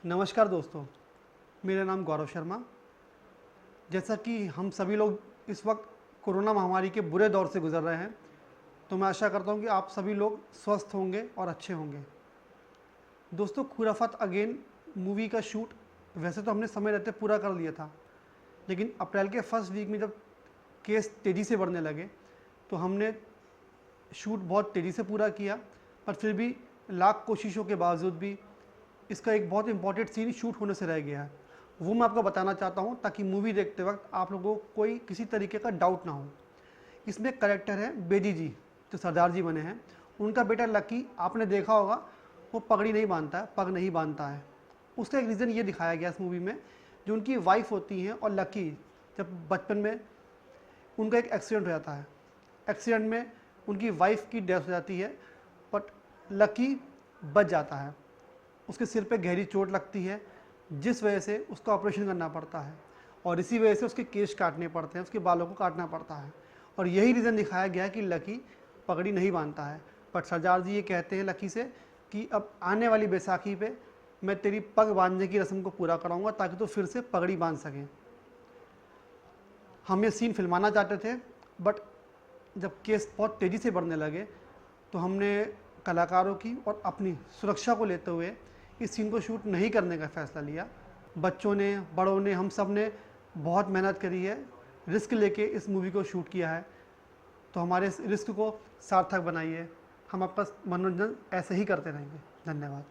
नमस्कार दोस्तों, मेरा नाम गौरव शर्मा। जैसा कि हम सभी लोग इस वक्त कोरोना महामारी के बुरे दौर से गुज़र रहे हैं, तो मैं आशा करता हूं कि आप सभी लोग स्वस्थ होंगे और अच्छे होंगे। दोस्तों, खुराफात अगेन मूवी का शूट वैसे तो हमने समय रहते पूरा कर लिया था, लेकिन अप्रैल के फर्स्ट वीक में जब केस तेज़ी से बढ़ने लगे तो हमने शूट बहुत तेज़ी से पूरा किया, पर फिर भी लाख कोशिशों के बावजूद भी इसका एक बहुत इंपॉर्टेंट सीन शूट होने से रह गया है। वो मैं आपको बताना चाहता हूँ ताकि मूवी देखते वक्त आप लोगों को कोई किसी तरीके का डाउट ना हो। इसमें एक करेक्टर है बेदी जी, जो सरदार जी बने हैं। उनका बेटा लकी, आपने देखा होगा, वो पगड़ी नहीं बांधता है, पग नहीं बांधता है। उसका एक रीज़न ये दिखाया गया इस मूवी में, जो उनकी वाइफ होती हैं और लकी, जब बचपन में उनका एक एक्सीडेंट हो जाता है। एक्सीडेंट में उनकी वाइफ की डेथ हो जाती है, बट लकी बच जाता है। उसके सिर पे गहरी चोट लगती है, जिस वजह से उसका ऑपरेशन करना पड़ता है और इसी वजह से उसके केश काटने पड़ते हैं, उसके बालों को काटना पड़ता है। और यही रीज़न दिखाया गया है कि लकी पगड़ी नहीं बांधता है। बट सरदार जी ये कहते हैं लकी से कि अब आने वाली बैसाखी पे मैं तेरी पग बांधने की रस्म को पूरा कराऊंगा ताकि तो फिर से पगड़ी बांध सकें। हम ये सीन फिल्माना चाहते थे, बट जब केस बहुत तेज़ी से बढ़ने लगे तो हमने कलाकारों की और अपनी सुरक्षा को लेते हुए इस सीन को शूट नहीं करने का फ़ैसला लिया। बच्चों ने, बड़ों ने, हम सब ने बहुत मेहनत करी है, रिस्क लेके इस मूवी को शूट किया है। तो हमारे इस रिस्क को सार्थक बनाइए। हम आपका मनोरंजन ऐसे ही करते रहेंगे। धन्यवाद।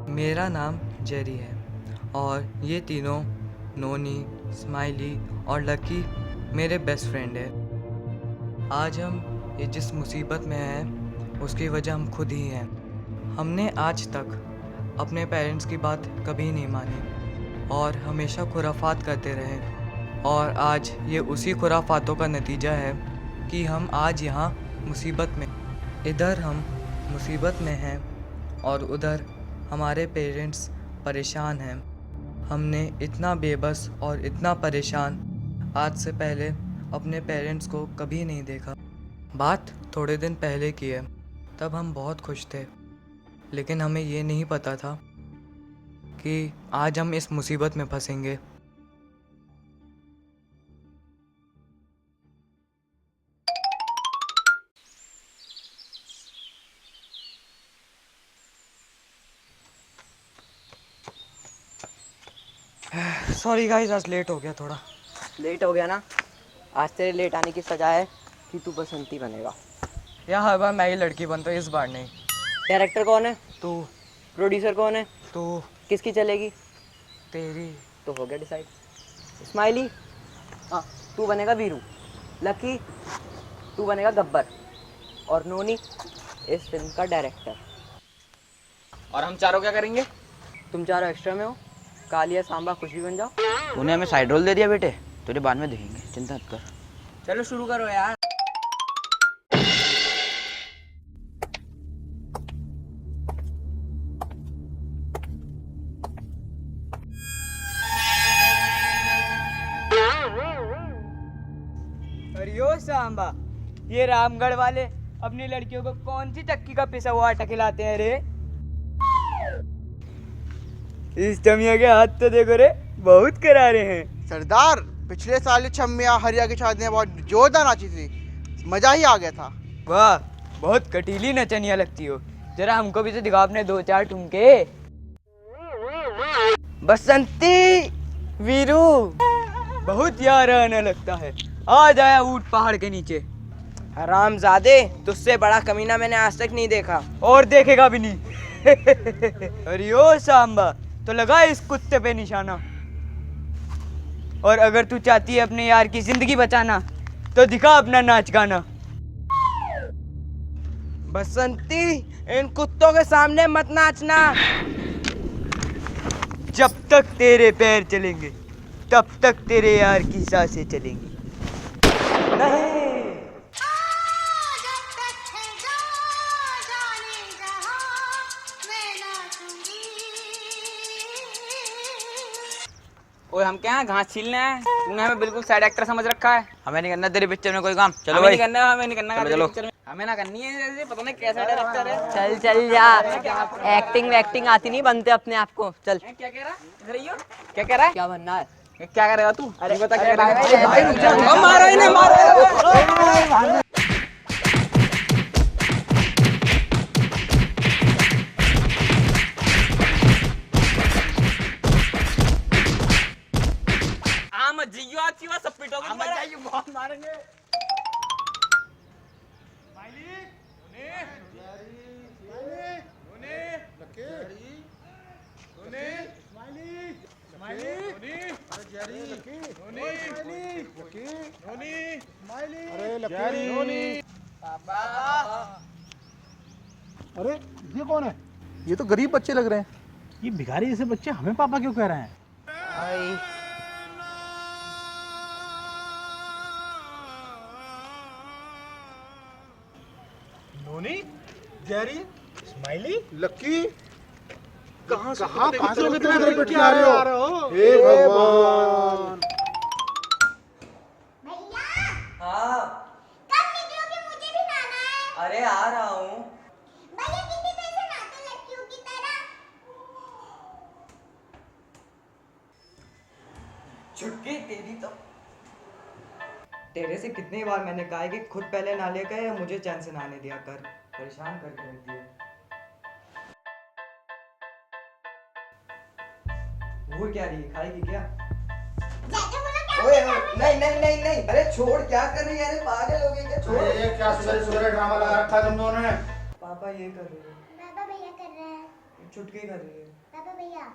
मेरा नाम जेरी है और ये तीनों नोनी, स्माइली और लकी मेरे बेस्ट फ्रेंड है। आज हम ये जिस मुसीबत में हैं उसकी वजह हम खुद ही हैं। हमने आज तक अपने पेरेंट्स की बात कभी नहीं मानी और हमेशा खुराफात करते रहे, और आज ये उसी खुराफातों का नतीजा है कि हम आज यहाँ मुसीबत में, इधर हम मुसीबत में हैं और उधर हमारे पेरेंट्स परेशान हैं। हमने इतना बेबस और इतना परेशान आज से पहले अपने पेरेंट्स को कभी नहीं देखा। बात थोड़े दिन पहले की है, तब हम बहुत खुश थे, लेकिन हमें ये नहीं पता था कि आज हम इस मुसीबत में फंसेंगे। सॉरी गाइस, आज लेट हो गया थोड़ा। लेट हो गया ना, आज तेरे लेट आने की सजा है कि तू बसंती बनेगा। या हर बार मैं ही लड़की बनता हूँ, इस बार नहीं। डायरेक्टर कौन है? तू। प्रोड्यूसर कौन है? तू। किसकी चलेगी? तेरी। तो हो गया डिसाइड। स्माइली, हाँ तू बनेगा वीरू। लकी, तू बनेगा गब्बर। और नोनी इस फिल्म का डायरेक्टर। और हम चारों क्या करेंगे? तुम चारों एक्स्ट्रा में हो, कालिया, सांबा, कुछ भी बन जाओ। तूने हमें साइड रोल दे दिया बेटे, तुझे बाद में देखेंगे, चिंता मत कर। चलो शुरू करो यार। अरे ओ सांबा, ये रामगढ़ वाले अपनी लड़कियों को कौन सी चक्की का पिसा हुआ आटा खिलाते हैं रे? इस टमिया के हाथ तो देखो रे, बहुत करारे हैं। सरदार, पिछले साल छम्मिया हरिया की शादी में बहुत जोरदार नाची थी, मजा ही आ गया था। वाह, बहुत कटीली नचनिया लगती हो। जरा हमको भी तो दिखाओ अपने 2-4 ठुमके। बसंती, वीरू, बहुत याराना लगता है। आ जाया ऊंट पहाड़ के नीचे। हरामजादे, तुझसे बड़ा कमीना मैंने आज तक नहीं देखा। और देखेगा भी नहीं। अरे ओ सांबा, तो लगा इस कुत्ते पे निशाना। और अगर तू चाहती है अपने यार की जिंदगी बचाना, तो दिखा अपना नाच गाना। बसंती, इन कुत्तों के सामने मत नाचना। जब तक तेरे पैर चलेंगे, तब तक तेरे यार की सांसें चलेंगी। ओए हम क्या घास छीलने हैं? तूने हमें बिल्कुल साइड एक्टर समझ रखा है। हमें नहीं करना तेरी पिक्चर में कोई काम। चलो हमें भाई नहीं करना, हमें नहीं करना चलो, तेरी चलो। पिक्चर में। हमें ना करनी है, जैसे पता नहीं कैसा डायरेक्टर है। चल चल जा, एक्टिंग वैक्टिंग आती नहीं, बनते अपने आप को। चल। क्या कह रहा है? इधर आइयो। क्या कह रहा है? क्या बनना है? क्या करेगा तू? अरे बता क्या भाई, करेगा? मारो इन्हें, मारो। मत जियो, अच्छी बात, सब पिटोगे तुम्हारा। बहुत मारेंगे। अरे ये कौन है? ये तो गरीब बच्चे लग रहे हैं। ये भिखारी जैसे बच्चे हमें पापा क्यों कह रहे हैं? नोनी, जेरी, स्माइली, लक्की, कहाँ से लोग इतने बड़े बच्चे आ रहे हो? हे भगवान! हाँ। कब निकलोगे? मुझे भी नहाना है। अरे आ रहा हूँ। भैया कितनी देर से नहाते लड़कियों की तरह? छुटकी तेरी तो। तेरे से कितनी बार मैंने कहा है कि खुद पहले नाले का या मुझे चैन से नहाने दिया कर। परेशान करके रखती है। वो क्या रही है? खाएगी क्या? जाके बोलो क्या ओए नहीं नहीं नहीं नहीं, अरे छोड़, क्या कर रही है? अरे पागल हो गई क्या? छोड़। ये क्या सुबह ड्रामा लगा रखा तुम दोनों ने? पापा ये कर रही है। पापा भैया कर रहे हैं। छुटकी कर रही है। पापा भैया।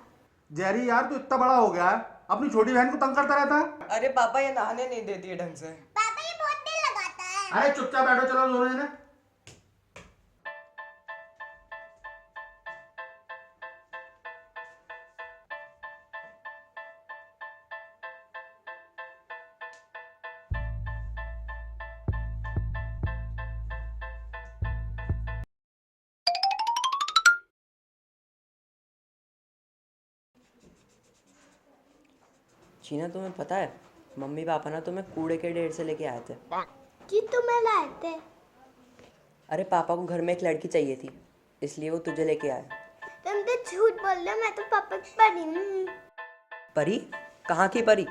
जेरी यार तू इतना बड़ा हो गया है, अपनी छोटी बहन को तंग करता रहता है। अरे पापा ये नहाने नहीं देती है ढंग से। पापा ये बहुत देर लगाता है। अरे चुपचाप बैठो, चलो दोनों जने। चीना, तुम्हें पता है मम्मी पापा ना तुम्हें कूड़े के ढेर से लेके आए थे। कि तुम्हें लाए थे? अरे पापा को घर में एक लड़की चाहिए थी, इसलिए वो तुझे लेके आए। तुम तो झूठ बोल रहे हो, मैं तो पापा की परी हूँ। परी? कहाँ की परी?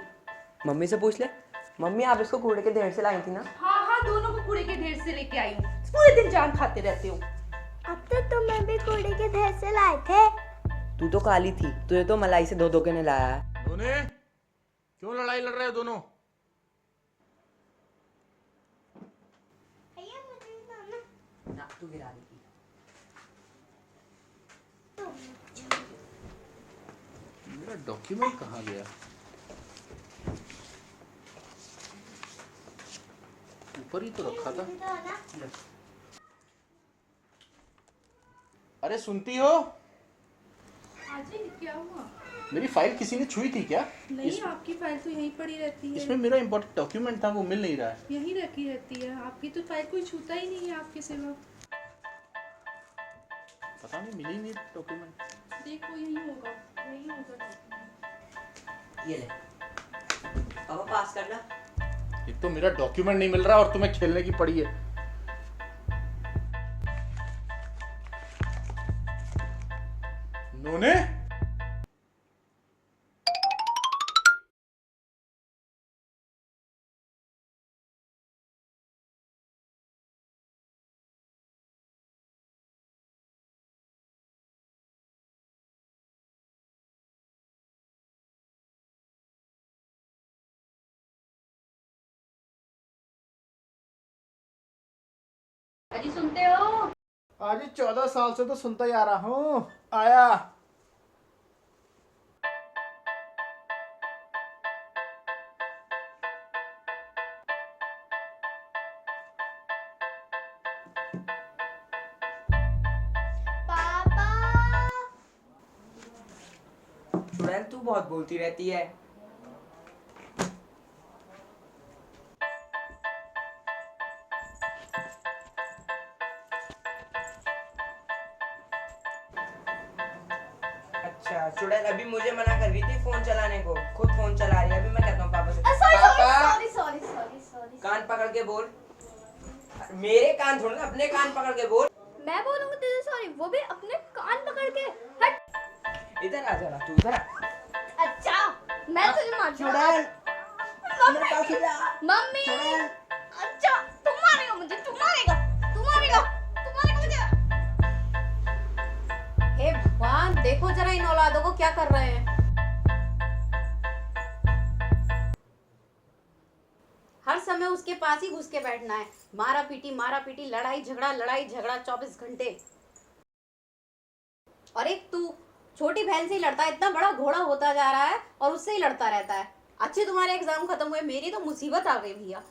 मम्मी से पूछ ले। मम्मी, आप इसको कूड़े के ढेर से लाई थी ना? हाँ हाँ, दोनों को कूड़े के ढेर से लेके आई हूँ। पूरे दिन जान खाते रहते हो। अब तो तुम्हें भी कूड़े के ढेर से लाए थे। तू तो काली थी, तुझे तो मलाई से धो धो के नहलाया है। दोनों क्यों लड़ाई लड़ रहे हो दोनों? भैया मुझे भी लाना। ना तू गिरा देती। मेरा डॉक्यूमेंट कहाँ गया? ऊपर ही तो रखा था। अरे सुनती हो? आज ही क्या हुआ? मेरी फाइल किसी ने छुई थी क्या? नहीं, आपकी फाइल तो यहीं पड़ी रहती है। इसमें मेरा इम्पोर्टेंट डॉक्यूमेंट था, वो मिल नहीं रहा है। यहीं रखी रहती है आपकी तो फाइल, कोई छूता ही नहीं है आपके सिवा। पता नहीं, मिली नहीं डॉक्यूमेंट। देखो यहीं होगा, यहीं होगा document। ये ले पापा, पास करना। एक तो मेरा डॉक्यूमेंट नहीं मिल रहा और तुम्हें खेलने की पड़ी है। नोने सुनते हो? आज ही 14 साल से तो सुनता ही आ रहा हूँ। आया। पापा चुड़ैल तू बहुत बोलती रहती है। अच्छा चुड़ैल अभी मुझे मना कर रही थी फोन चलाने को, खुद फोन चला रही है। अभी मैं कहता हूँ पापा से, पापा सॉरी। कान पकड़ के बोल। मेरे कान थोड़ा ना, अपने कान पकड़ के बोल। मैं बोलूंगी तुझे सॉरी, वो भी अपने कान पकड़ के। हट। इधर आ जरा, तू इधर आ। अच्छा मैं तुझे मार चुड़ैल मम्मी। अच्छा तुम मारेगा मुझे, तुम मारेगा मुझे। हे भगवान, देखो जरा इन औलादों को क्या कर रहे हैं। हर समय उसके पास ही घुस के बैठना है। मारा पीटी, लड़ाई झगड़ा 24 घंटे। और एक तू छोटी बहन से ही लड़ता है, इतना बड़ा घोड़ा होता जा रहा है और उससे ही लड़ता रहता है। अच्छे तुम्हारे एग्जाम खत्म हुए, मेरी तो मुसीबत आ गई भैया।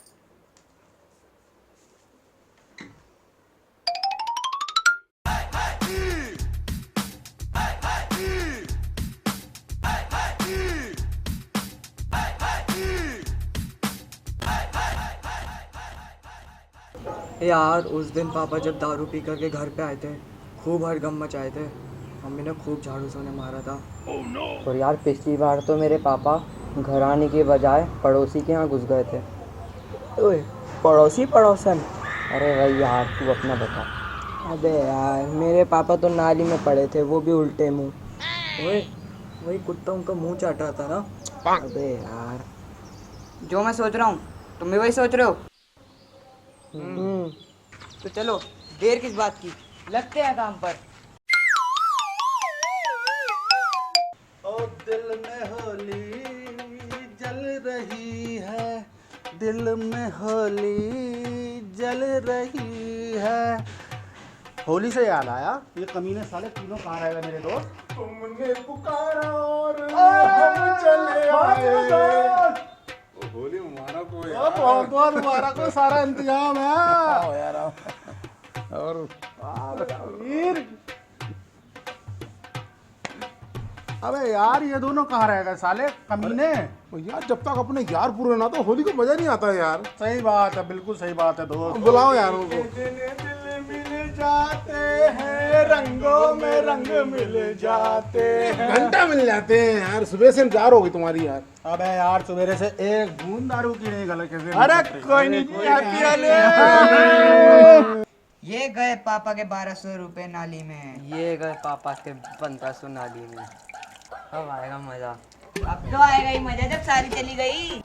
यार उस दिन पापा जब दारू पी करके घर पे आए थे, खूब हड़गम मचाए थे। मम्मी ने खूब झाड़ू से उन्हें मारा था। और यार पिछली बार तो मेरे पापा घर आने के बजाय पड़ोसी के यहाँ घुस गए थे। ओए पड़ोसन। अरे भाई यार तू अपना बता। अबे यार मेरे पापा तो नाली में पड़े थे, वो भी उल्टे मुंह। ओए वही कुत्ता उनका मुंह चाट रहा था ना। अबे यार जो मैं सोच रहा हूँ तुम भी वही सोच रहे हो। तो चलो देर किस बात की, लगते हैं काम पर। ओ दिल में होली जल रही है, दिल में होली जल रही है। होली से याद आया, ये कमीने साले तीनों कहाँ रहेगा मेरे दोस्त? तुमने पुकारा और हम चले आए। होली मुबारक हो यार। बहुत बहुत मुबारक हो, सारा इंतजाम है। आओ यार आओ। और वीर, अबे यार ये दोनों कहाँ रहेगा साले कमीने? यार जब तक अपने यार पूरे ना तो होली को मजा नहीं आता यार। सही बात है, बिल्कुल सही बात है दोस्त। बुलाओ यार उनको। दिल मिल जाते हैं, रंगों में रंग मिल जाते हैं। घंटा मिल जाते हैं यार, सुबह से इंतजार हो गई तुम्हारी यार। अबे यार सवेरे से एक बूंद दारू की नहीं गले कैसे? अरे कोई नहीं, ये गए पापा के 1200 रुपए नाली में। ये गए पापा के 1500 नाली में। अब आएगा मजा। अब तो आएगा ही मजा जब सारी चली गई।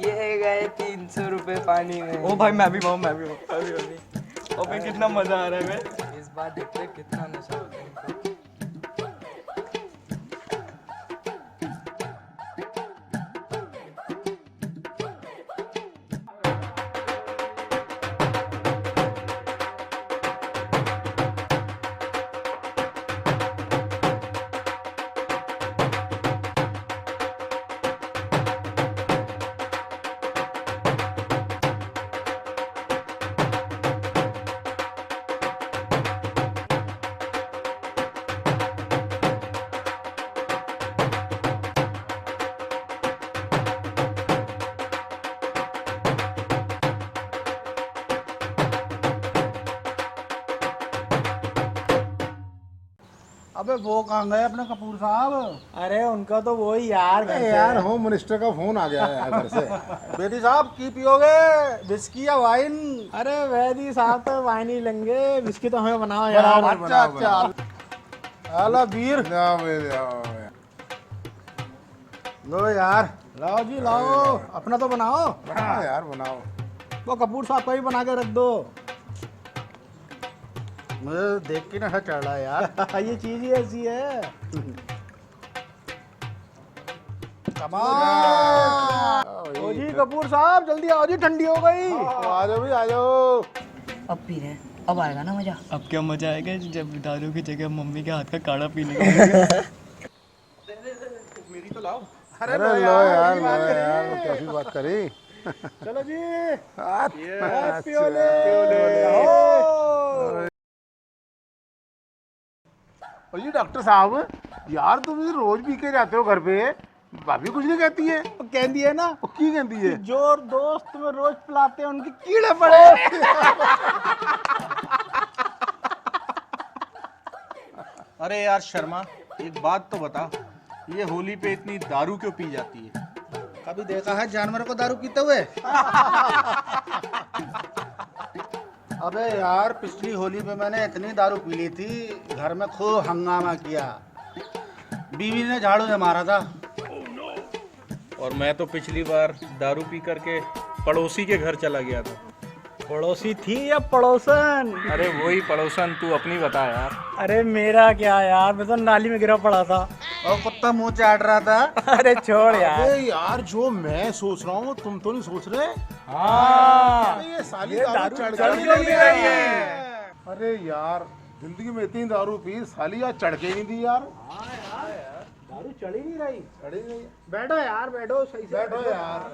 ये गए 300 रुपए पानी में। ओ भाई मैं भी अभी अबे कितना मजा आ रहा है। इस बार देखते हैं कितना नशा होता है इनको। अबे वो कहाँ गए अपने कपूर साहब? अरे उनका तो वही यार यार होम मिनिस्टर का फोन आ गया है यार घर से। बेदी साहब की पियोगे, विस्की या वाइन? अरे वैदी साहब तो वाइन ही लेंगे, विस्की तो हमें बनाओ यार। अच्छा अच्छा। हेलो वीर, लो यार, लाओ जी लाओ, अपना तो बनाओ। बनाओ यार बनाओ। वो कपूर साहब का भी बना के रख दो। मुझे देख के नशा चढ़ रहा है यार। ये चीज ही ऐसी है। कमाल। ओ जी कपूर साहब जल्दी आओ जी, ठंडी हो गई। आ जाओ भी आ जाओ। अब पी रहे हैं। अब आएगा ना मजा। अब क्या मजा आएगा जब दारू की जगह मम्मी के हाथ का काढ़ा पीने का मिलेगा। मेरी तो लाओ। अरे लो यार कैसी बात करी। चलो जी। और जी डॉक्टर साहब, यार तुम रोज पी के जाते हो घर पे, भाभी कुछ नहीं कहती है? कहती है ना वो की कहती है? जो दोस्त तुम्हें रोज पिलाते हैं उनके कीड़े पड़े। अरे यार शर्मा, एक बात तो बता, ये होली पे इतनी दारू क्यों पी जाती है? कभी देखा है जानवर को दारू पीते हुए? अबे यार पिछली होली पे मैंने इतनी दारू पी ली थी, घर में खूब हंगामा किया, बीवी ने झाड़ू से मारा था। और मैं तो पिछली बार दारू पी करके पड़ोसी के घर चला गया था। पड़ोसी थी या पड़ोसन? अरे वही पड़ोसन, तू अपनी बता यार। अरे मेरा क्या यार, मैं तो नाली में गिरा पड़ा था और कुत्ता मुंह चाट रहा था। अरे छोड़ यार। अरे यार जो मैं सोच रहा हूँ तुम तो नहीं सोच रहे। हाँ ये साली दारू चढ़ चढ़ नहीं रही है। अरे यार जिंदगी में इतनी दारू पी, साली यार चढ़ के ही नहीं दी यार। दारू चढ़ ही नहीं रही। चढ़ी नहीं। बैठो यार, बैठो सही से बैठो यार।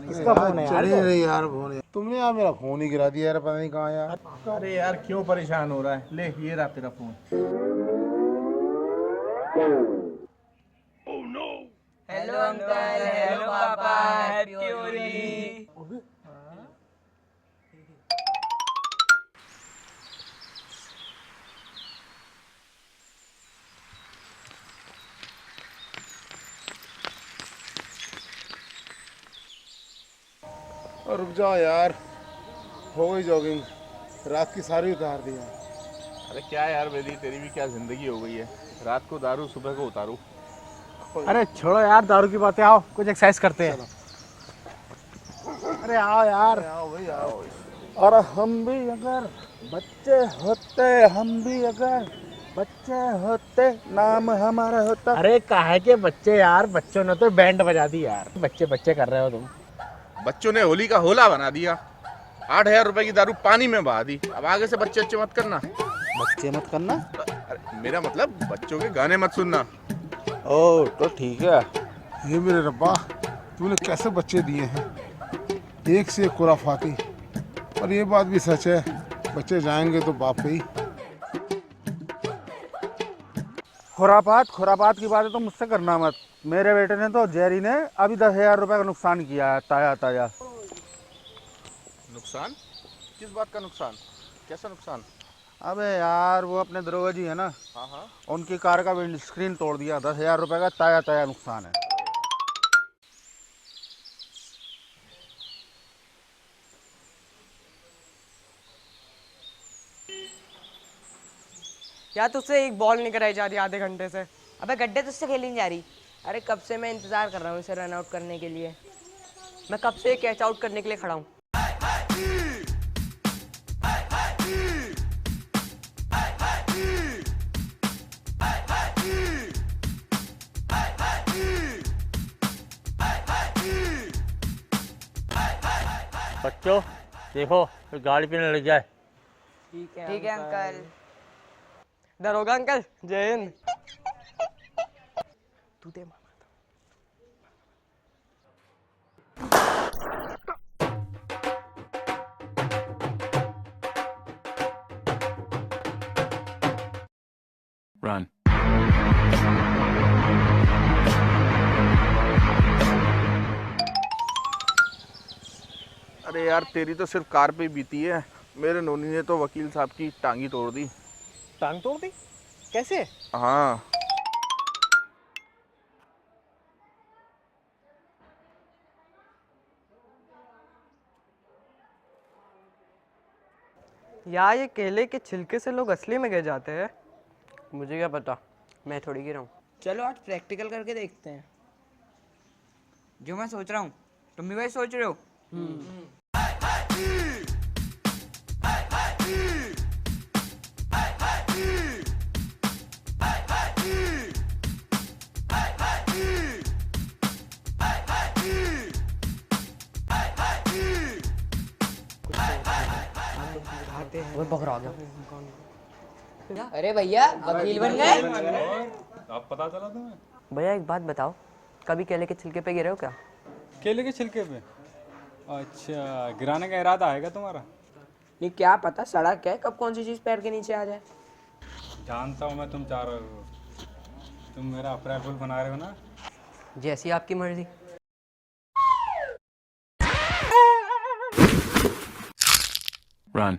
किसका फोन है चढ़ी नहीं यार फोन। तुमने यार मेरा फोन ही गिरा दिया यार, पता नहीं कहाँ यार। अरे यार क्यों परेशान हो रहा है? ले ये रहा तेरा फोन। हेलो अंकल, हेलो पापा, हैप्पी होली। और रुक जाओ यार, हो गई जॉगिंग, रात की सारी उतार दी यार। अरे क्या यार बेदी, तेरी भी क्या जिंदगी हो गई है, रात को दारू सुबह को उतारू। अरे छोड़ो यार दारू की बातें, आओ कुछ एक्सरसाइज करते हैं। अरे आओ यार। आओ भाई आओ। और हम भी अगर बच्चे होते, हम भी अगर बच्चे होते, नाम हमारा होता। अरे काहे के बच्चे यार, बच्चों ने तो बैंड बजा दी यार। बच्चे बच्चे कर रहे हो तुम। बच्चों ने होली का होला बना दिया, 8,000 रुपए की दारू पानी में बहा दी। अब आगे से बच्चे अच्छे मत करना। बच्चे मत करना? अरे मेरा मतलब बच्चों के गाने मत सुनना। ओ तो ठीक है। ये मेरे रब्बा, तूने कैसे बच्चे दिए हैं, एक से एक खुराफाती। और ये बात भी सच है, बच्चे जाएंगे तो बाप पे ही। खुरापात की बातें तो मुझसे करना मत। मेरे बेटे ने तो, जेरी ने अभी 10,000 रुपए का नुकसान किया है, ताजा। नुकसान? किस बात का नुकसान? कैसा नुकसान? अबे यार वो अपने दरोगा जी है ना, हाँ, उनकी कार का विंड स्क्रीन तोड़ दिया। 10,000 रुपए का ताजा नुकसान है। यार तुझसे एक बॉल नहीं कराई जा रही आधे घंटे से। अबे गड्ढे तुझसे खेली नहीं जा रही। अरे कब से मैं इंतजार कर रहा हूँ इसे रन आउट करने के लिए। मैं कब से कैच आउट करने के लिए खड़ा हूँ। बच्चों देखो गाड़ी पे न लग जाए। ठीक है अंकल। दरोगा अंकल, जय हिंद। तू दे मामा। Run. अरे यार तेरी तो सिर्फ कार पे बीती है, मेरे नोनी ने तो वकील साहब की टांगी तोड़ दी। टांग तोड़ दी? कैसे? हाँ, यार ये केले के छिलके से लोग असली में गिर जाते हैं। मुझे क्या पता, मैं थोड़ी गिरा हूँ। चलो आज प्रैक्टिकल करके देखते हैं। जो मैं सोच रहा हूँ तुम भी वही सोच रहे हो? मैं पकड़ा गया। अरे भैया वकील बन गए। अब पता चला तुम्हें? भैया एक बात बताओ, कभी केले के छिलके पे गिरे हो क्या? केले के छिलके पे? अच्छा, गिराने का इरादा आएगा तुम्हारा? नहीं क्या पता सड़क है, कब कौन सी चीज पैर के नीचे आ जाए। जानता हूँ मैं तुम चाह रहे हो, तुम मेरा अप्रैल फूल बना रहे हो ना। जैसी आपकी मर्जी। Run.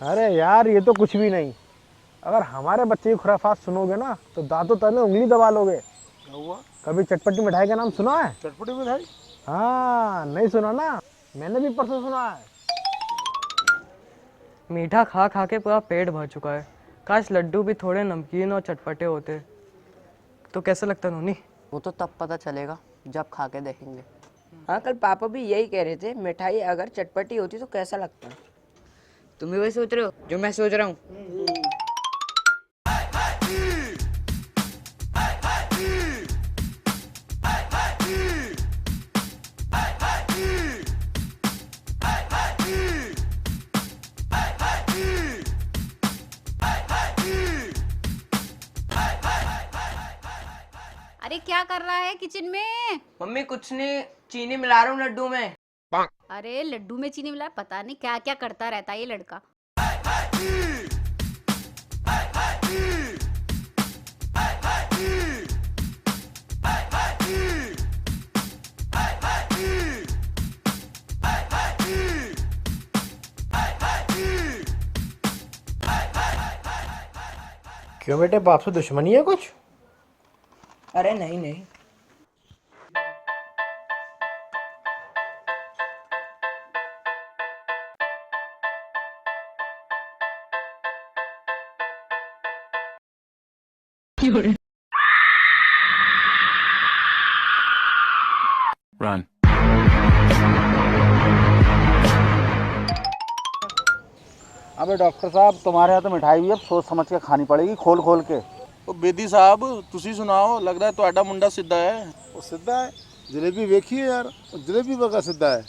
अरे यार ये तो कुछ भी नहीं। अगर हमारे बच्चे की खुराफात सुनोगे ना तो दांतों तले उंगली दबा लोगे। कभी चटपटी मिठाई का नाम सुना है? चटपटी मिठाई? हाँ, नहीं सुना ना? मैंने भी परसों सुना है। मीठा खा खा के पूरा पेट भर चुका है। काश लड्डू भी थोड़े नमकीन और चटपटे होते तो कैसा लगता नोनी? वो तो तब पता चलेगा जब खा के देखेंगे। हाँ कल पापा भी यही कह रहे थे, मिठाई अगर चटपटी होती तो कैसा लगता। तुम भी वही सोच रहे हो जो मैं सोच रहा हूँ? अरे क्या कर रहा है किचन में? मम्मी कुछ नहीं, चीनी मिला रहा हूँ लड्डू में। अरे लड्डू में चीनी मिला, पता नहीं क्या क्या करता रहता है ये लड़का। क्यों बेटे, बाप से दुश्मनी है कुछ? अरे नहीं नहीं। Run. अबे डॉक्टर साहब, तुम्हारे यहाँ तो मिठाई भी अब सोच समझ के खानी पड़ेगी, खोल खोल के। ਉਹ ਬੇਦੀ ਸਾਹਿਬ ਤੁਸੀਂ ਸੁਣਾਓ, ਲੱਗਦਾ ਤੁਹਾਡਾ ਮੁੰਡਾ ਸਿੱਧਾ ਹੈ। वो सीधा है, जलेबी देखिए यार, वो जलेबी बगा सीधा है।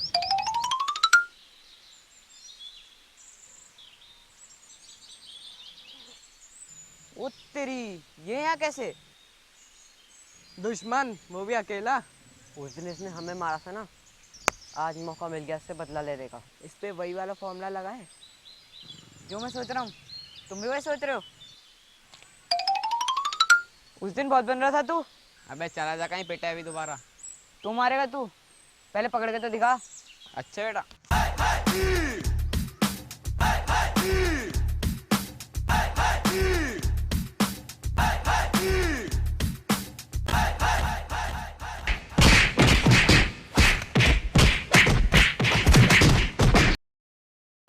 ओ तेरी, ये यहाँ कैसे? दुश्मन वो भी अकेला। उस दिन इसने हमें मारा था ना, आज मौका मिल गया इससे बदला लेने का। इस पे वही वाला फॉर्मूला लगा है जो मैं सोच रहा हूँ। तुम भी वही सोच रहे हो? उस दिन बहुत बन रहा था तू। अबे चला जा, कहीं पिटा है अभी दोबारा। तू मारेगा तू? पहले पकड़ के तो दिखा। अच्छा बेटा।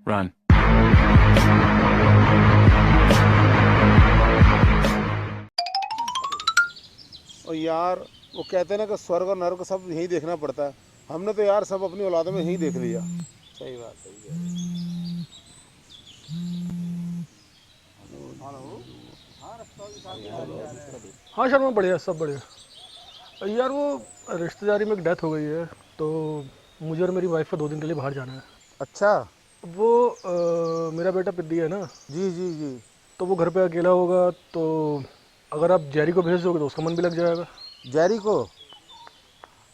Run. और यार वो कहते हैं ना कि स्वर्ग और नरक सब यहीं देखना पड़ता है। हमने तो यार सब अपनी औलादों में यहीं देख लिया। सही बात, सही है। हाँ शर्मा, बढ़िया, सब बढ़िया। यार वो रिश्तेदारी में एक डेथ हो गई है, तो मुझे और मेरी वाइफ को 2 दिन के लिए बाहर जाना है। अच्छा। वो मेरा बेटा पिद्दी है ना। जी जी जी। तो वो घर पे अकेला होगा, तो अगर आप जेरी को भेज दोगे तो उसका मन भी लग जाएगा। जेरी को?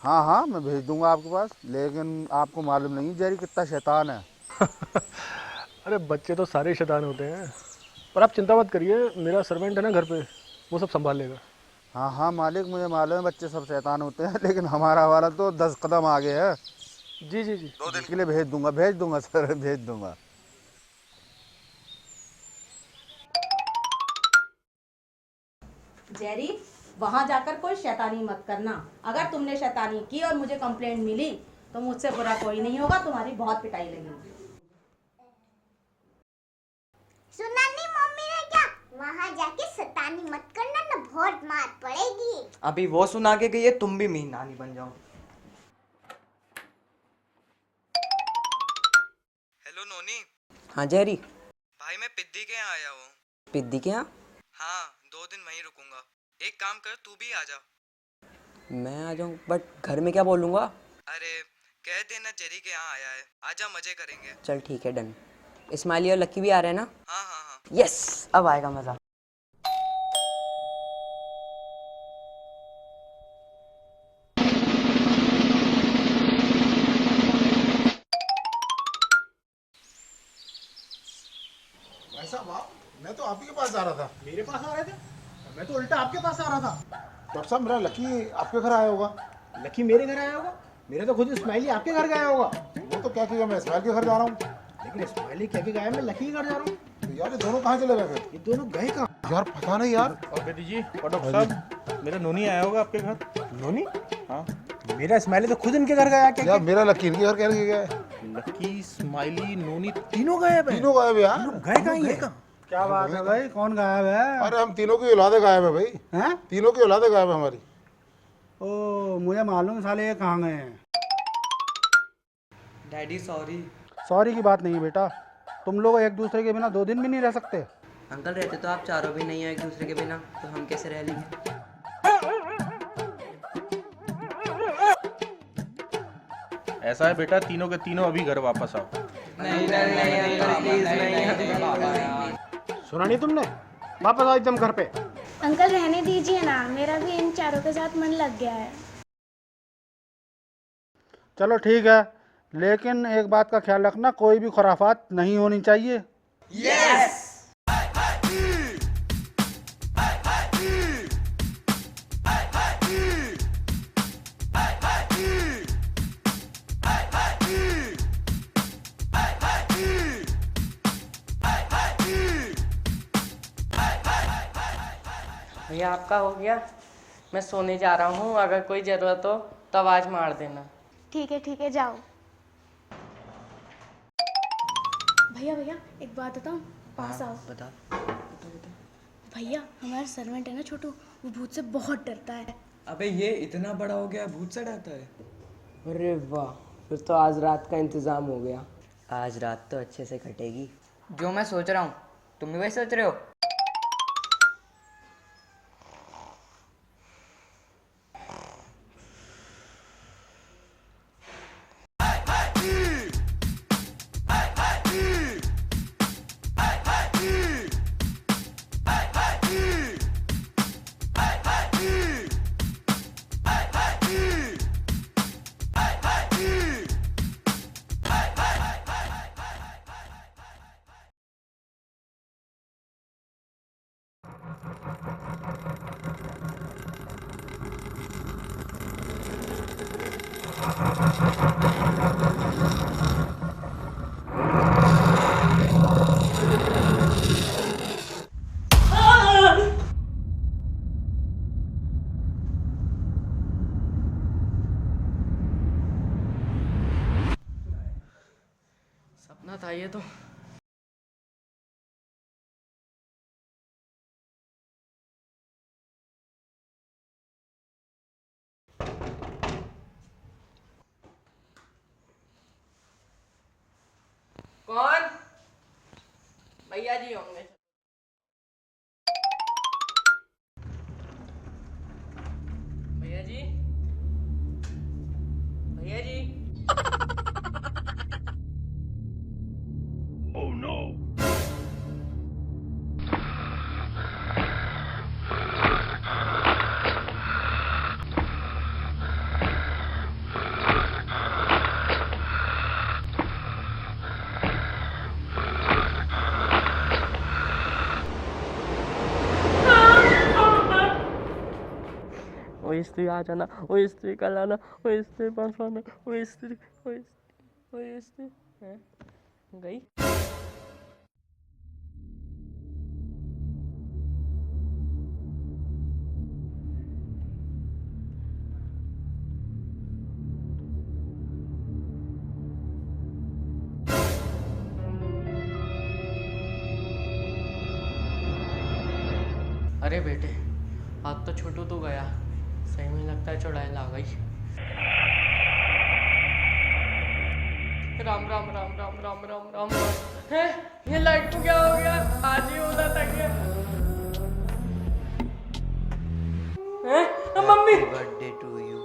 हाँ हाँ, मैं भेज दूंगा आपके पास, लेकिन आपको मालूम नहीं जेरी कितना शैतान है। अरे बच्चे तो सारे शैतान होते हैं, पर आप चिंता मत करिए, मेरा सर्वेंट है ना घर पे, वो सब संभाल लेगा। हाँ हाँ मालिक, मुझे मालूम है बच्चे सब शैतान होते हैं, लेकिन हमारा वाला तो 10 कदम आगे है। जी जी जी। 2 दिन के लिए भेज दूंगा सर, भेज दूंगा। जेरी, वहां जाकर कोई शैतानी मत करना। अगर तुमने शैतानी की और मुझे कंप्लेंट मिली तो मुझसे बुरा कोई नहीं होगा, तुम्हारी बहुत पिटाई लगेगी। सुना नहीं मम्मी ने क्या? वहाँ जाके शैतानी मत करना ना, बहुत मार पड़ेगी। अभी वो सुना के गई है, तुम भी मेरी नानी बन जाओ। हेलो नोनी। हाँ जेरी। भाई मैं पिद्दी के यहाँ आया हूँ। पिद्दी के यहाँ? हाँ, 2 दिन वहीं रुकूंगा। एक काम कर, तू भी आ जा। मैं आ जाऊँ, बट घर में क्या बोलूँगा? अरे कह देना जेरी के यहाँ आया है, आजा मजे करेंगे। चल ठीक है, डन। इस्माइली और लकी भी आ रहे हैं ना? हाँ हाँ हाँ। यस, अब आएगा मजा। भाई साहब आप, मैं तो आप ही के पास आ रहा था। मेरे पास आ रहे थे? मैं तो उल्टा आपके पास आ रहा था। डॉक्टर साहब मेरा लकी आपके घर आया होगा। लकी मेरे घर आया होगा? मेरा तो खुद इस्माइली आपके घर गया होगा। वो तो क्या किया, मैं इस्माइल के घर जा रहा हूँ। लेकिन इस्माइली क्या गया, मैं लकी के घर जा रहा हूँ। तो यार ये दोनों कहाँ चले गए फिर? ये दोनों गए कहाँ यार, पता नहीं यार। और बेटी जी और डॉक्टर साहब, मेरा नोनी आया होगा आपके घर। नोनी? हाँ। मेरा इस्माइली तो खुद इनके घर गया। क्या यार मेरा लकी इनके घर कैसे गया? लकी, स्माइली, नोनी तीनों गायब है। तीनों गायब है यार। गए कहाँ ये? क्या बात है भाई, कौन गायब है? अरे हम तीनों की औलादे गायब है भाई। हैं? तीनों की औलादे गायब है हमारी। ओ मुझे मालूम साले ये कहाँ गए हैं। Daddy sorry. सॉरी की बात नहीं है बेटा, तुम लोग एक दूसरे के बिना 2 दिन भी नहीं रह सकते। अंकल रहते तो आप चारों भी नहीं हो एक दूसरे के बिना, तो हम कैसे रह लेंगे? ऐसा है बेटा, तीनों के तीनों अभी घर वापस आओ। नहीं नहीं नहीं अंकल प्लीज नहीं बाबा यार। सुना नहीं तुमने? वापस आओ एकदम घर पे। अंकल रहने दीजिए ना, मेरा भी इन चारों के साथ मन लग गया है। चलो ठीक है, लेकिन एक बात का ख्याल रखना, कोई भी खुराफात नहीं होनी चाहिए। यस। भैया आपका हो गया, मैं सोने जा रहा हूँ। अगर कोई ज़रूरत हो तो आवाज़ मार देना। ठीक है जाओ। भैया भैया एक बात बताऊँ, पास आओ। बता। भैया हमारा सर्वेंट है ना छोटू, वो भूत से बहुत डरता है। अबे ये इतना बड़ा हो गया, भूत से डरता है? अरे वाह, फिर तो आज रात का इंतज़ाम हो गया। आज रात तो अच्छे से कटेगी। जो मैं सोच रहा हूँ तुम भी वही सोच रहे हो? सपना था ये तो। कौन? भैया जी होंगे। भैया जी, भैया जी। Oh no! वो स्त्री आ जाना, वो स्त्री कल आना, वो स्त्री परसों आना, वो स्त्री हैं? गई। अरे बेटे, आज तो छोटू तो गया। सही में लगता है चुड़ैल आ गई। राम राम राम राम राम राम राम राम। है ये लाइट को क्या हो गया? आज ही होता था क्या? हैं? मम्मी। Birthday to you.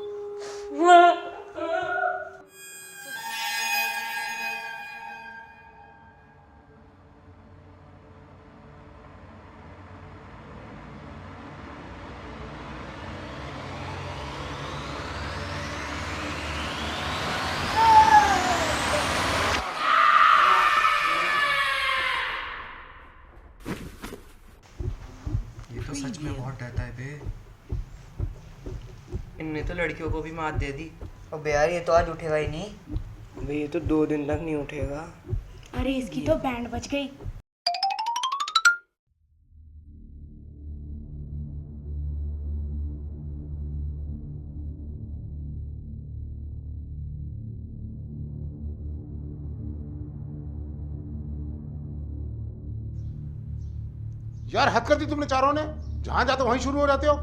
सच में बहुत डरता है बे। इनने तो लड़कियों को भी मात दे दी। अब यार ये तो आज उठेगा ही नहीं। भाई ये तो 2 दिन तक नहीं उठेगा। अरे इसकी तो बैंड बज गई। यार हद कर दी तुमने चारों ने, जहां जाते वहीं शुरू हो जाते हो।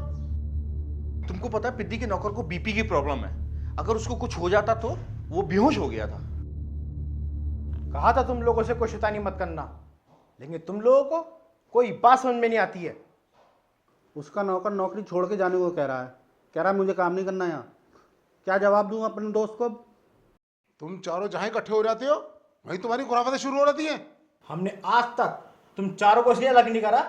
तुमको पता है पिद्दी के नौकर को बीपी की प्रॉब्लम है, अगर उसको कुछ हो जाता तो वो बेहोश हो गया था। कहा था तुम लोगों से कोई शैतानी मत करना, लेकिन तुम लोगों को कोई बात समझ में नहीं आती है। उसका नौकर नौकरी छोड़ के जाने को कह रहा है मुझे काम नहीं करना यहाँ। क्या जवाब दूंगा अपने दोस्त को? तुम चारों जहां इकट्ठे हो जाते हो वहीं तुम्हारी खुराफातें शुरू हो जाती हैं। हमने आज तक तुम चारों को इसलिए अलग नहीं करा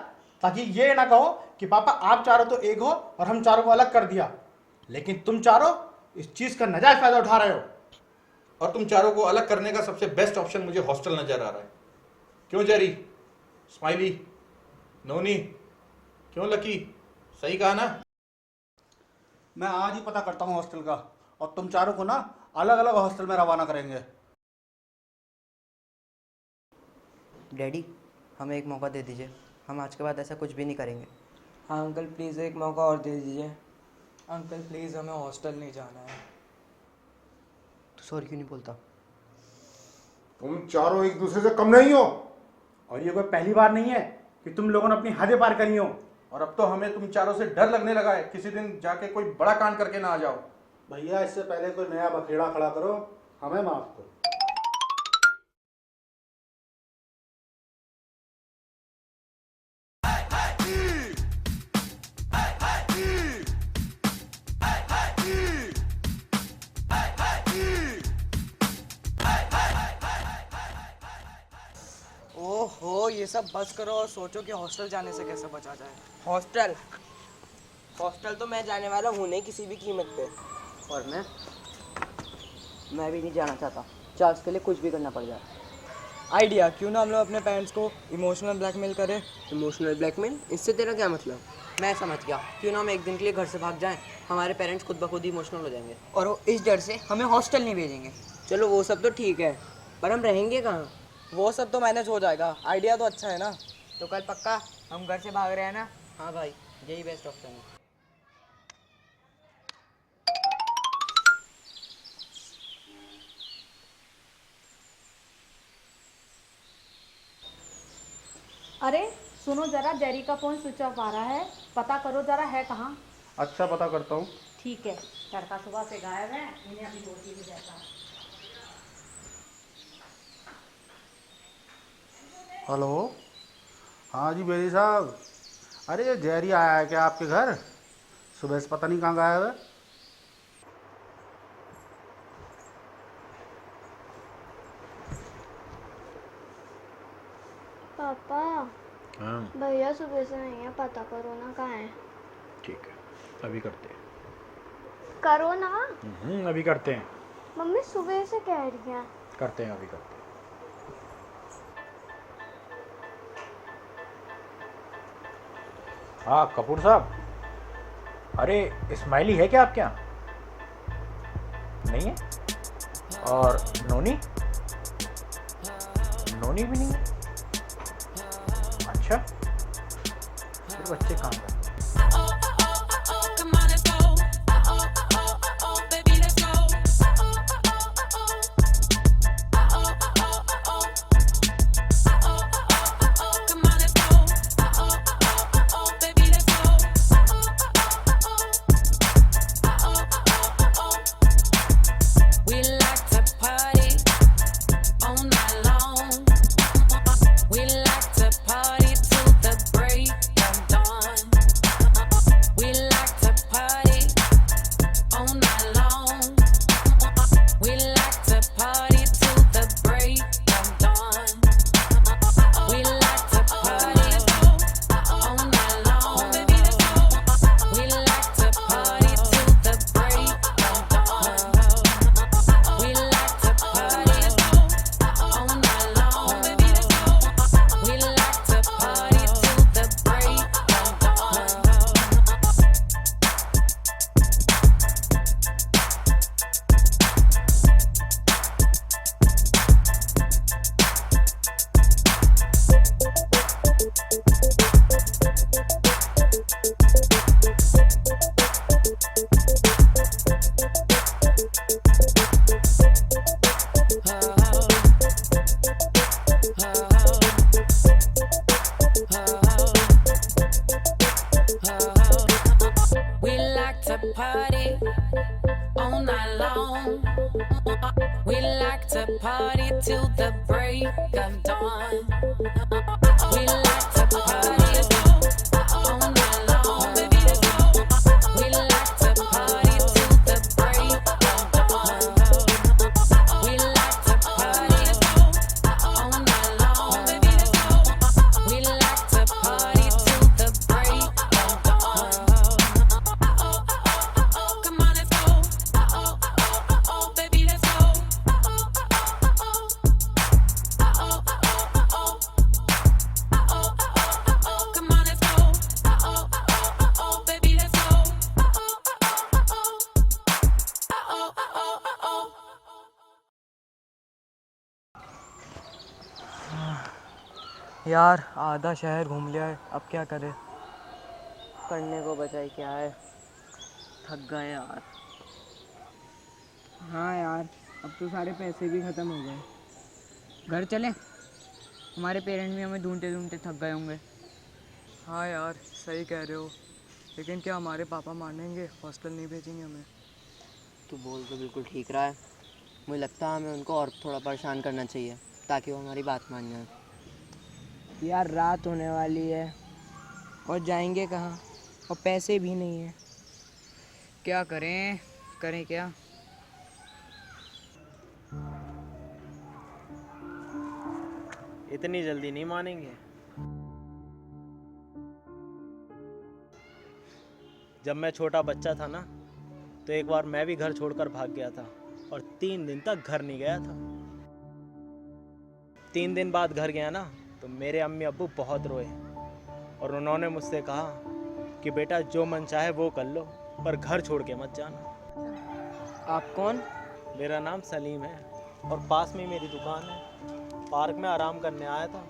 ताकि ये ना कहो कि पापा आप चारों तो एक हो और हम चारों को अलग कर दिया, लेकिन तुम चारों इस चीज का नाजायज फायदा उठा रहे हो। और तुम चारों को अलग करने का सबसे बेस्ट ऑप्शन मुझे हॉस्टल नजर आ रहा है। क्यों जेरी, स्माइली, नोनी, क्यों लकी, सही कहा ना? मैं आज ही पता करता हूँ हॉस्टल का, और तुम चारों को ना अलग अलग हॉस्टल में रवाना करेंगे। डैडी हमें एक मौका दे दीजिए, हम आज के बाद ऐसा कुछ भी नहीं करेंगे। हाँ अंकल प्लीज़ एक मौका और दे दीजिए। अंकल प्लीज़ हमें हॉस्टल नहीं जाना है। तो सॉरी क्यों नहीं बोलता? तुम चारों एक दूसरे से कम नहीं हो, और ये कोई पहली बार नहीं है कि तुम लोगों ने अपनी हदें पार करी हो। और अब तो हमें तुम चारों से डर लगने लगा है, किसी दिन जाके कोई बड़ा कांड करके ना आ जाओ। भैया इससे पहले कोई नया बखेड़ा खड़ा करो, हमें माफ करो। ओहो ये सब बस करो और सोचो कि हॉस्टल जाने से कैसे बचा जाए। हॉस्टल तो मैं जाने वाला हूँ नहीं किसी भी कीमत पे। और मैं भी नहीं जाना चाहता, चाहे उसके लिए कुछ भी करना पड़ जाए। आइडिया, क्यों ना हम लोग अपने पेरेंट्स को इमोशनल ब्लैकमेल करें। Emotional blackmail? इससे तेरा क्या मतलब? मैं समझ गया, क्यों ना हम एक दिन के लिए घर से भाग जाएं, हमारे पेरेंट्स खुद ब खुद ही इमोशनल हो जाएंगे और वो इस डर से हमें हॉस्टल नहीं भेजेंगे। चलो वो सब तो ठीक है, पर हम रहेंगे कहाँ? वो सब तो मैनेज हो जाएगा। आइडिया तो अच्छा है ना? तो कल पक्का हम घर से भाग रहे हैं ना? हाँ भाई यही बेस्ट ऑप्शन है। अरे सुनो जरा, जेरी का फोन स्विच ऑफ आ रहा है, पता करो जरा है कहाँ। अच्छा पता करता हूँ। ठीक है, लड़का सुबह से गायब है, इन्हें अभी 2-3 दिन रहता है। हेलो, हाँ जी बेरी साहब, अरे ये जेरी आया है क्या आपके घर? सुबह से पता नहीं कहाँ गायब है। पापा हाँ भैया सुबह से नहीं है, पता करो ना कहाँ है। ठीक है, अभी करते हैं। करो ना। अभी करते हैं। मम्मी सुबह से कह रही है। करते हैं, अभी करते हैं। हाँ कपूर साहब, अरे इस्माइली है क्या आपके यहाँ? नहीं है? और नोनी? नोनी भी नहीं है? अच्छा, फिर बच्चे कहाँ गए? till the break of dawn. We like to party all night long, baby, let's go. We like to party till the break of dawn. We like to party all night long, baby, let's go. We like to party till the break of dawn. Come on, let's go. Baby, let's go. Come on, let's go. Baby, let's go. यार आधा शहर घूम लिया है, अब क्या करें? करने को बचा ही क्या है, थक गए यार। हाँ यार, अब तो सारे पैसे भी ख़त्म हो गए। घर चलें? हमारे पेरेंट्स भी हमें ढूंढते ढूंढते थक गए होंगे। हाँ यार सही कह रहे हो, लेकिन क्या हमारे पापा मानेंगे? हॉस्टल नहीं भेजेंगे हमें? तू बोल तो बिल्कुल ठीक रहा है। मुझे लगता है हमें उनको और थोड़ा परेशान करना चाहिए ताकि वो हमारी बात मान जाए। यार रात होने वाली है और जाएंगे कहाँ, और पैसे भी नहीं है। क्या करें क्या? इतनी जल्दी नहीं मानेंगे। जब मैं छोटा बच्चा था ना, तो एक बार मैं भी घर छोड़कर भाग गया था और 3 दिन तक घर नहीं गया था। 3 दिन बाद घर गया ना, तो मेरे अम्मी अब्बू बहुत रोए और उन्होंने मुझसे कहा कि बेटा जो मन चाहे वो कर लो, पर घर छोड़ के मत जाना। आप कौन? मेरा नाम सलीम है और पास में ही मेरी दुकान है। पार्क में आराम करने आया था,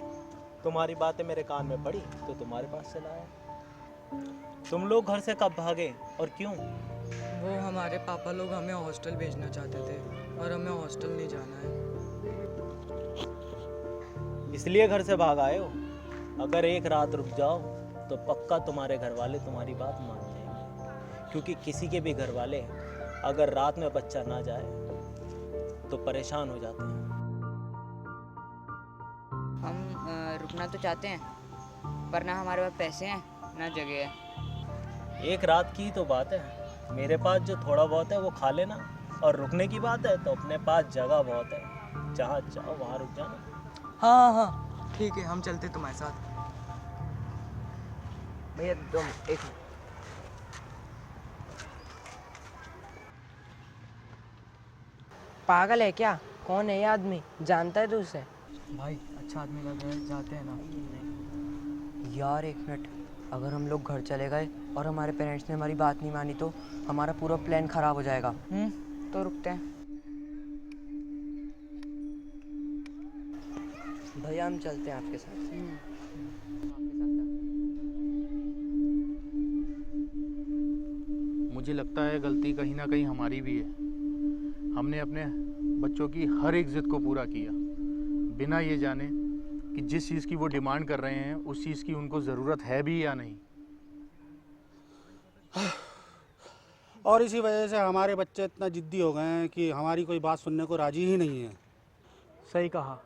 तुम्हारी बातें मेरे कान में पड़ी तो तुम्हारे पास चला आया। तुम लोग घर से कब भागे और क्यों? वो हमारे पापा लोग हमें हॉस्टल भेजना चाहते थे और हमें हॉस्टल नहीं जाना है। इसलिए घर से भाग आए हो? अगर एक रात रुक जाओ तो पक्का तुम्हारे घर वाले तुम्हारी बात मान जाएंगे, क्योंकि किसी के भी घर वाले अगर रात में बच्चा ना जाए तो परेशान हो जाते हैं। हम रुकना तो चाहते हैं, पर ना हमारे पास पैसे हैं ना जगह है। एक रात की तो बात है, मेरे पास जो थोड़ा बहुत है वो खा लेना, और रुकने की बात है तो अपने पास जगह बहुत है, जहाँ चाहो वहाँ रुक जाना। हाँ ठीक है, हम चलते तुम्हारे साथ। भैया तुम एक पागल है क्या? कौन है ये आदमी? जानता है तू उसे? भाई अच्छा आदमी लग रहा है, जाते हैं ना? यार एक मिनट, अगर हम लोग घर चले गए और हमारे पेरेंट्स ने हमारी बात नहीं मानी तो हमारा पूरा प्लान खराब हो जाएगा। तो रुकते हैं। भैया हम चलते हैं आपके साथ। मुझे लगता है गलती कहीं ना कहीं हमारी भी है। हमने अपने बच्चों की हर एक जिद को पूरा किया, बिना ये जाने कि जिस चीज़ की वो डिमांड कर रहे हैं उस चीज़ की उनको ज़रूरत है भी या नहीं। और इसी वजह से हमारे बच्चे इतना जिद्दी हो गए हैं कि हमारी कोई बात सुनने को राजी ही नहीं है। सही कहा।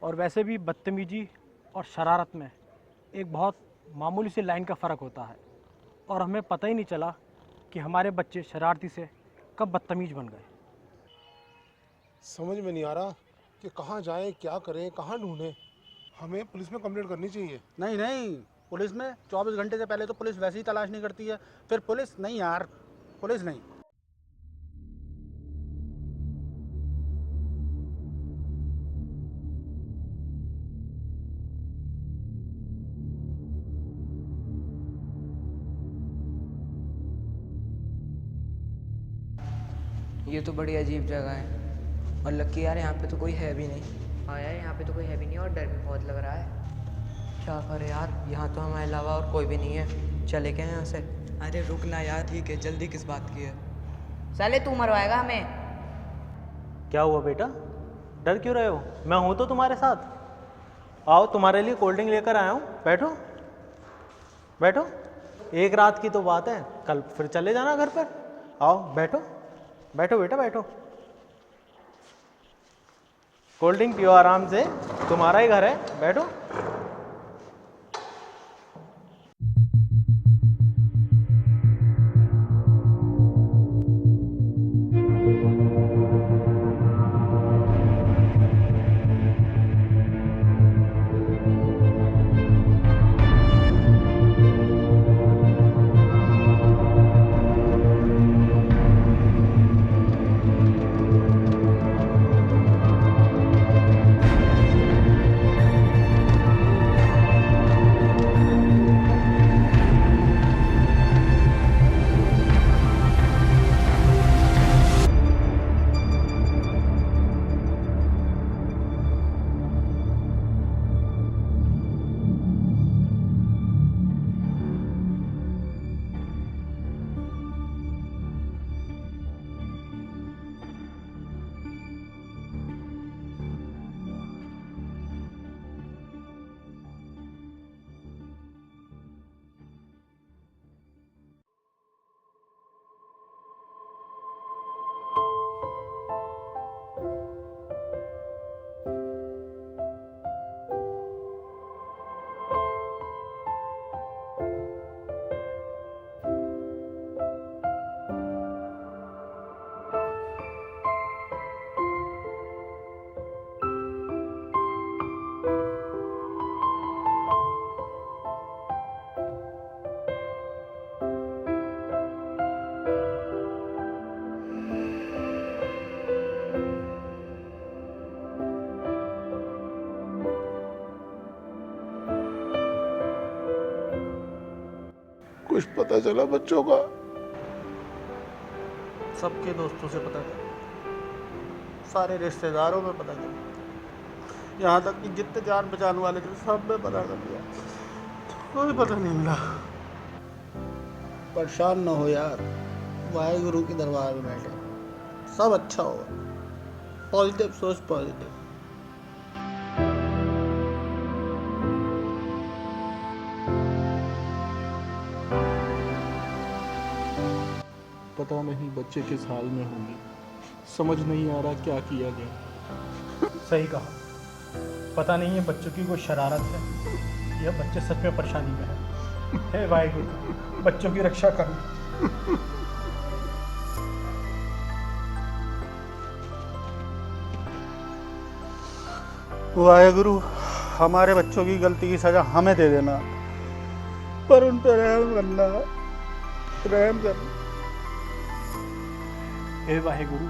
और वैसे भी बदतमीजी और शरारत में एक बहुत मामूली सी लाइन का फ़र्क होता है, और हमें पता ही नहीं चला कि हमारे बच्चे शरारती से कब बदतमीज बन गए। समझ में नहीं आ रहा कि कहाँ जाएं, क्या करें, कहाँ ढूंढें। हमें पुलिस में कंप्लेंट करनी चाहिए। नहीं, पुलिस में 24 घंटे से पहले तो पुलिस वैसे ही तलाश नहीं करती है। फिर पुलिस नहीं यार, पुलिस नहीं। ये तो बड़ी अजीब जगह है, और लकी यार यहाँ पे तो कोई है भी नहीं। हाँ यार यहाँ पे तो कोई है भी नहीं और डर भी बहुत लग रहा है। क्या करे यार, यहाँ तो हमारे अलावा और कोई भी नहीं है। चले क्या यहाँ से? अरे रुक ना यार, ठीक है, जल्दी किस बात की है? साले तू मरवाएगा हमें। क्या हुआ बेटा, डर क्यों रहे हो? मैं हूँ तो तुम्हारे साथ। आओ, तुम्हारे लिए कोल्ड ड्रिंक लेकर आया हूँ, बैठो बैठो। एक रात की तो बात है, कल फिर चले जाना घर पर। आओ बैठो बैठो बेटा बैठो। कोल्ड ड्रिंक पियो आराम से, तुम्हारा ही घर है, बैठो। कुछ पता चला बच्चों का? सबके दोस्तों से पता चला, सारे रिश्तेदारों में पता चला, यहाँ तक कि जितने जान बचाने वाले थे सब में पता कर लिया, कोई पता नहीं मिला। परेशान न हो यार, वाहेगुरु के दरबार में बैठे, सब अच्छा होगा। पॉजिटिव सोच, पॉजिटिव। पता नहीं बच्चे किस हाल में होंगे, समझ नहीं आ रहा क्या किया गया। सही कहा, पता नहीं है बच्चों की कोई शरारत है या बच्चे सच में परेशानी में है। हे वाहेगुरु, बच्चों की रक्षा करना। वाहेगुरु, हमारे बच्चों की गलती की सजा हमें दे देना, पर उन पर रहम करना, रहम करना। हे वाहेगुरु,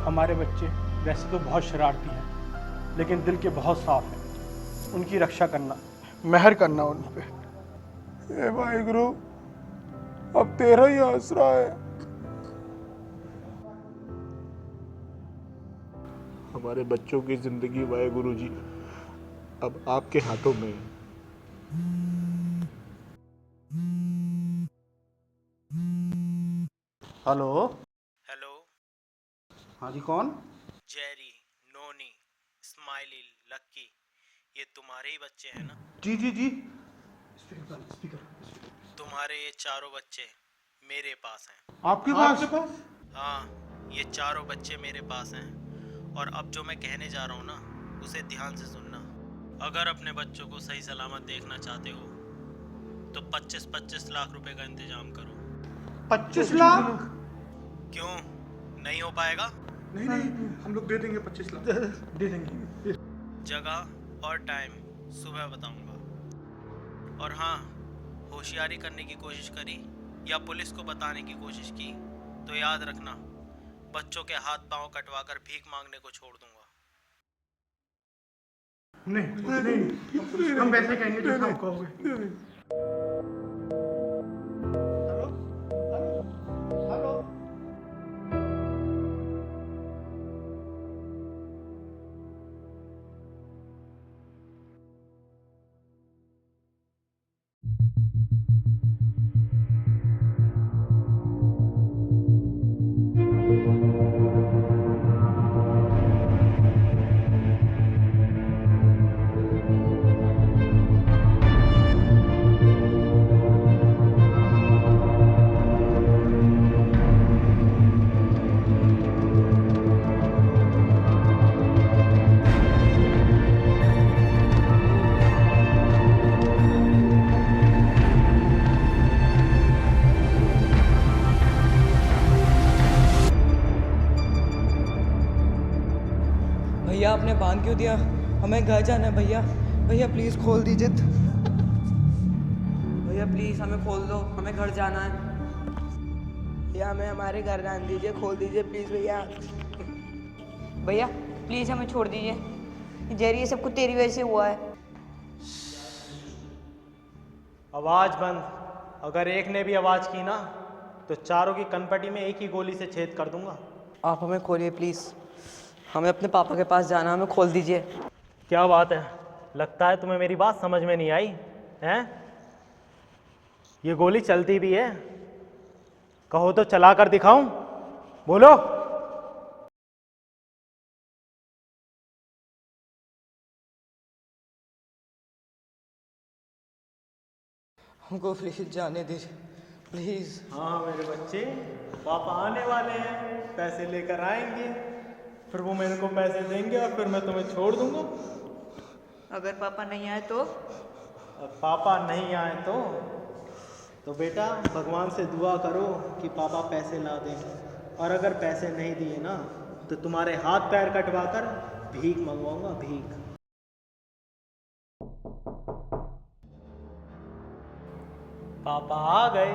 हमारे बच्चे वैसे तो बहुत शरारती हैं, लेकिन दिल के बहुत साफ हैं। उनकी रक्षा करना, मेहर करना उन पे। हे वाहेगुरु, अब तेरा ही आसरा है। हमारे बच्चों की जिंदगी वाहेगुरु जी अब आपके हाथों में है। हेलो। हेलो। हाँ जी, कौन? जेरी, नोनी, स्माइली, लक्की, ये तुम्हारे ही बच्चे हैं ना? जी जी जी। तुम्हारे ये चारों बच्चे मेरे पास हैं। आपके पास? हाँ, ये चारों बच्चे मेरे पास हैं। और अब जो मैं कहने जा रहा हूँ ना, उसे ध्यान से सुनना। अगर अपने बच्चों को सही सलामत देखना चाहते हो तो 25-25 लाख रुपए का इंतजाम करो। 25 लाख? क्यों, नहीं हो पाएगा? नहीं नहीं, हम लोग दे देंगे 25 लाख। दे देंगे। जगह और टाइम सुबह बताऊंगा। और हाँ, होशियारी करने की कोशिश करी या पुलिस को बताने की कोशिश की तो याद रखना, बच्चों के हाथ पांव कटवाकर भीख मांगने को छोड़ दूंगा। नहीं, हम पैसे कहेंगे जो आप कहोगे। हेलो। बांध क्यों दिया? हमें घर जाना है भैया। भैया प्लीज़ खोल दीजिए। भैया प्लीज़ हमें खोल दो, हमें घर जाना है। भैया हमें हमारे घर जाने दीजिए, खोल दीजिए प्लीज़ भैया। भैया प्लीज़ हमें छोड़ दीजिए। जेरी ये सब कुछ तेरी वजह से हुआ है। आवाज़ बंद। अगर एक ने भी आवाज़ की ना तो चारों की कनपटी में एक ही गोली से छेद कर दूंगा। आप हमें खोलिए प्लीज़, हमें अपने पापा के पास जाना, हमें खोल दीजिए। क्या बात है, लगता है तुम्हें मेरी बात समझ में नहीं आई हैं? ये गोली चलती भी है? कहो तो चला कर दिखाऊं? बोलो। हमको प्लीज़ जाने दीजिए, प्लीज़। हाँ मेरे बच्चे, पापा आने वाले हैं, पैसे लेकर आएंगे, फिर वो मेरे को पैसे देंगे और फिर मैं तुम्हें छोड़ दूंगा। अगर पापा नहीं आए तो? अब पापा नहीं आए तो बेटा भगवान से दुआ करो कि पापा पैसे ला दें, और अगर पैसे नहीं दिए ना तो तुम्हारे हाथ पैर कटवा कर भीख मंगवाऊंगा, भीख। पापा आ गए।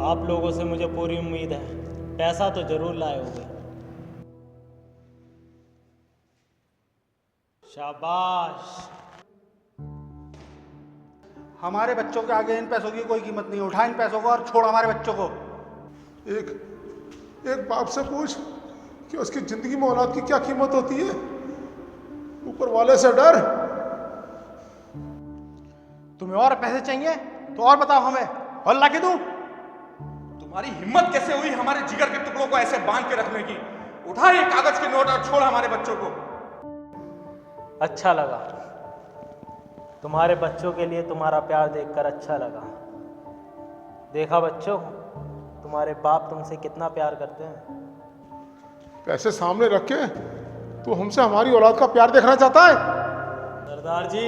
आप लोगों से मुझे पूरी उम्मीद है, पैसा तो जरूर लाए होगे। शाबाश। हमारे बच्चों के आगे इन पैसों की कोई कीमत नहीं है। उठा इन पैसों को और छोड़ हमारे बच्चों को। एक बाप से पूछ कि उसकी जिंदगी में औलाद की क्या कीमत होती है। ऊपर वाले से डर। तुम्हें और पैसे चाहिए तो और बताओ हमें, और ला के दूं। तुम्हारी हिम्मत कैसे हुई हमारे जिगर के टुकड़ों को ऐसे बांध के रखने की? उठा ये कागज के नोट और छोड़ हमारे बच्चों को। अच्छा लगा, तुम्हारे बच्चों के लिए तुम्हारा प्यार देखकर अच्छा लगा। देखा बच्चों, तुम्हारे बाप तुमसे कितना प्यार करते हैं। पैसे सामने रख के तो हमसे हमारी औलाद का प्यार देखना चाहता है। सरदार जी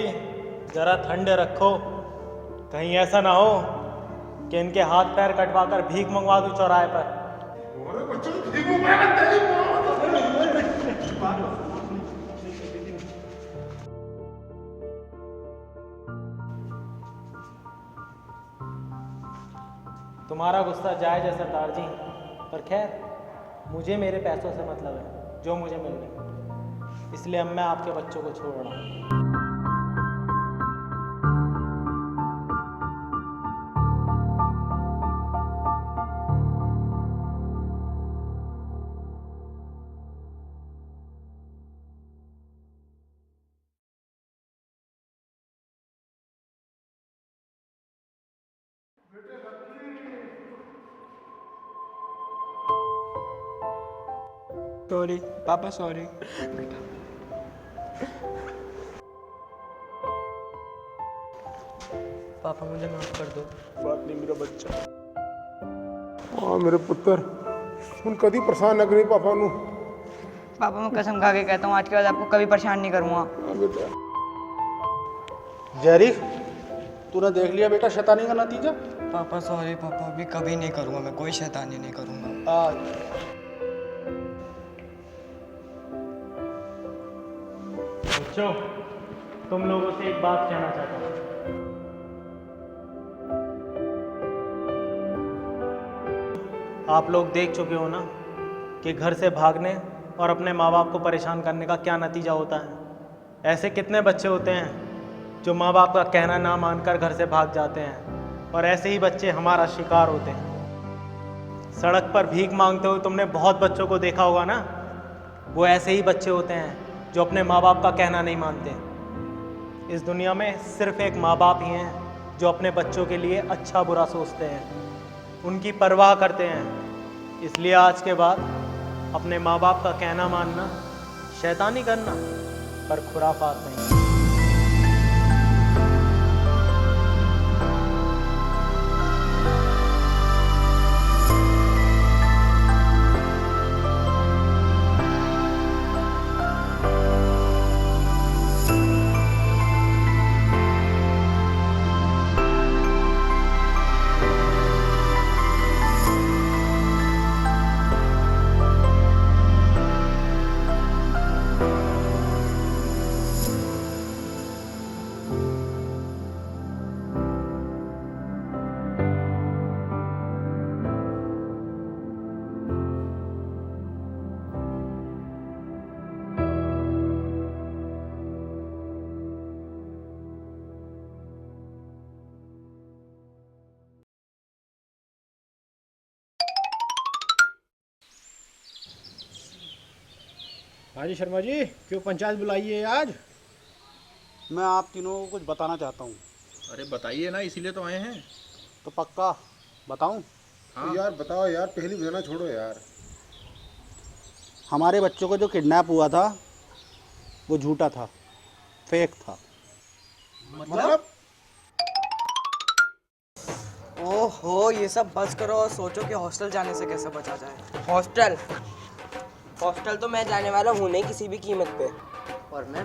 जरा ठंडे रखो, कहीं ऐसा ना हो कि इनके हाथ पैर कटवा कर भीख मंगवा दूं चौराहे पर। तुम्हारा गुस्सा जायज है सरदार जी, पर खैर मुझे मेरे पैसों से मतलब है जो मुझे मिल रहे, इसलिए अब मैं आपके बच्चों को छोड़ रहा हूँ। सॉरी पापा, सॉरी। पापा मुझे माफ कर दो। बात नहीं मेरा बच्चा। हाँ मेरे पुत्र, उन कभी परेशान न करी पापा नू। पापा मैं कसम खा के कहता हूँ आज के बाद आपको कभी परेशान नहीं करूँगा। बेटा जेरी, तूने देख लिया बेटा शैतानी का नतीजा। पापा सॉरी पापा, अभी कभी नहीं करूँगा, मैं कोई शैतानी नहीं करूँगा। बच्चों, तुम लोगों से एक बात कहना चाहता हूँ। आप लोग देख चुके हो ना कि घर से भागने और अपने माँ बाप को परेशान करने का क्या नतीजा होता है। ऐसे कितने बच्चे होते हैं जो माँ बाप का कहना ना मानकर घर से भाग जाते हैं, और ऐसे ही बच्चे हमारा शिकार होते हैं। सड़क पर भीख मांगते हुए तुमने बहुत बच्चों को देखा होगा ना, वो ऐसे ही बच्चे होते हैं जो अपने माँ बाप का कहना नहीं मानते। इस दुनिया में सिर्फ एक माँ बाप ही हैं जो अपने बच्चों के लिए अच्छा बुरा सोचते हैं, उनकी परवाह करते हैं। इसलिए आज के बाद अपने माँ बाप का कहना मानना शैतानी करना, पर खुराफात नहीं। हाँ जी शर्मा जी, क्यों पंचायत बुलाई है आज? मैं आप तीनों को कुछ बताना चाहता हूँ। अरे बताइए ना, इसीलिए तो आए हैं। तो पक्का बताऊँ? तो यार बताओ यार, पहली बुझाना छोड़ो यार। हमारे बच्चों को जो किडनैप हुआ था वो झूठा था, फेक था। मतलब? ओहो, ये सब बस करो और सोचो कि हॉस्टल जाने से कैसे बचा जाए। हॉस्टल तो मैं जाने वाला हूँ नहीं किसी भी कीमत पे। और मैं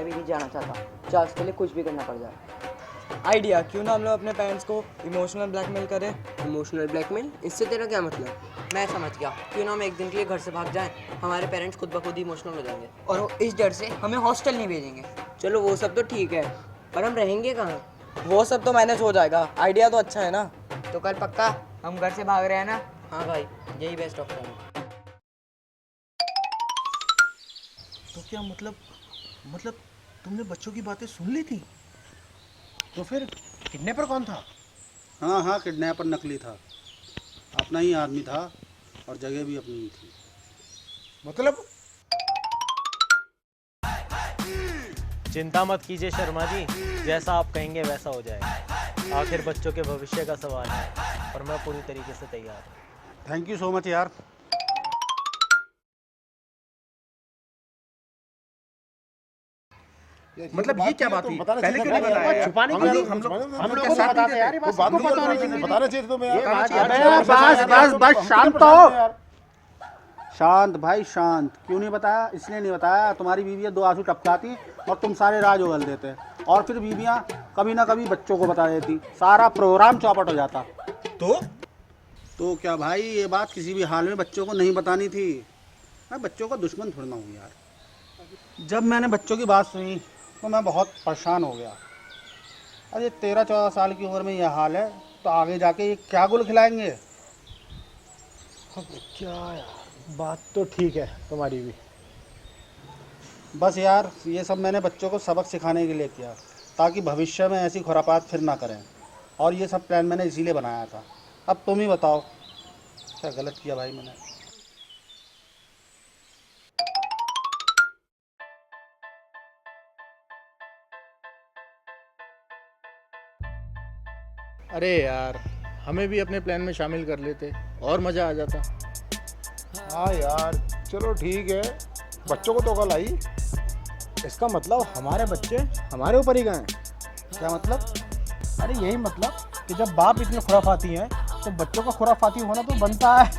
भी नहीं जाना चाहता, चाहे उसके लिए कुछ भी करना पड़ जाए। आइडिया, क्यों ना हम लोग अपने पेरेंट्स को इमोशनल ब्लैकमेल करें। Emotional blackmail? इससे तेरा क्या मतलब? मैं समझ गया, क्यों ना हम एक दिन के लिए घर से भाग जाएं, हमारे पेरेंट्स खुद ब खुद इमोशनल हो जाएंगे और वो इस डर से हमें हॉस्टल नहीं भेजेंगे। चलो वो सब तो ठीक है, पर हम रहेंगे कहाँ? वो सब तो मैनेज हो जाएगा। आइडिया तो अच्छा है ना। तो कल पक्का हम घर से भाग रहे हैं ना? हाँ भाई, यही बेस्ट ऑप्शन है। तो क्या मतलब तुमने बच्चों की बातें सुन ली थी? तो फिर किडनैपर कौन था? हाँ हाँ, किडनैपर नकली था, अपना ही आदमी था और जगह भी अपनी ही थी। मतलब? चिंता मत कीजिए शर्मा जी, जैसा आप कहेंगे वैसा हो जाएगा। आखिर बच्चों के भविष्य का सवाल है और मैं पूरी तरीके से तैयार हूँ। थैंक यू सो मच यार। मतलब ये क्या बात हुई? पहले क्यों नहीं बताया? छुपाने के लिए हम लोग को बताते यार, ये बात सबको पता होनी चाहिए। बताना चाहिए तो मैं बस शांत हो। शांत भाई शांत। क्यों नहीं बताया? इसलिए नहीं बताया, तुम्हारी बीवियाँ दो आंसू टपकाती और तुम सारे राज उगल देते, और फिर बीवियाँ कभी ना कभी बच्चों को बता देती, सारा प्रोग्राम चौपट हो जाता। तो क्या भाई, ये बात किसी भी हाल में बच्चों को नहीं बतानी थी। मैं बच्चों का दुश्मन थोड़ा ना हूँ यार। जब मैंने बच्चों की बात सुनी तो मैं बहुत परेशान हो गया। अरे 13-14 साल की उम्र में यह हाल है तो आगे जाके ये क्या गुल खिलाएंगे? क्या यार, बात तो ठीक है तुम्हारी भी। बस यार, ये सब मैंने बच्चों को सबक सिखाने के लिए किया ताकि भविष्य में ऐसी खुरापात फिर ना करें, और ये सब प्लान मैंने इसीलिए बनाया था। अब तुम ही बताओ क्या गलत किया भाई मैंने? अरे यार, हमें भी अपने प्लान में शामिल कर लेते और मज़ा आ जाता। हाँ यार, चलो ठीक है, बच्चों को तो कल आई। इसका मतलब हमारे बच्चे हमारे ऊपर ही गए। क्या मतलब? अरे यही मतलब कि जब बाप इतने खुराफाती हैं तो बच्चों का खुराफाती होना तो बनता है।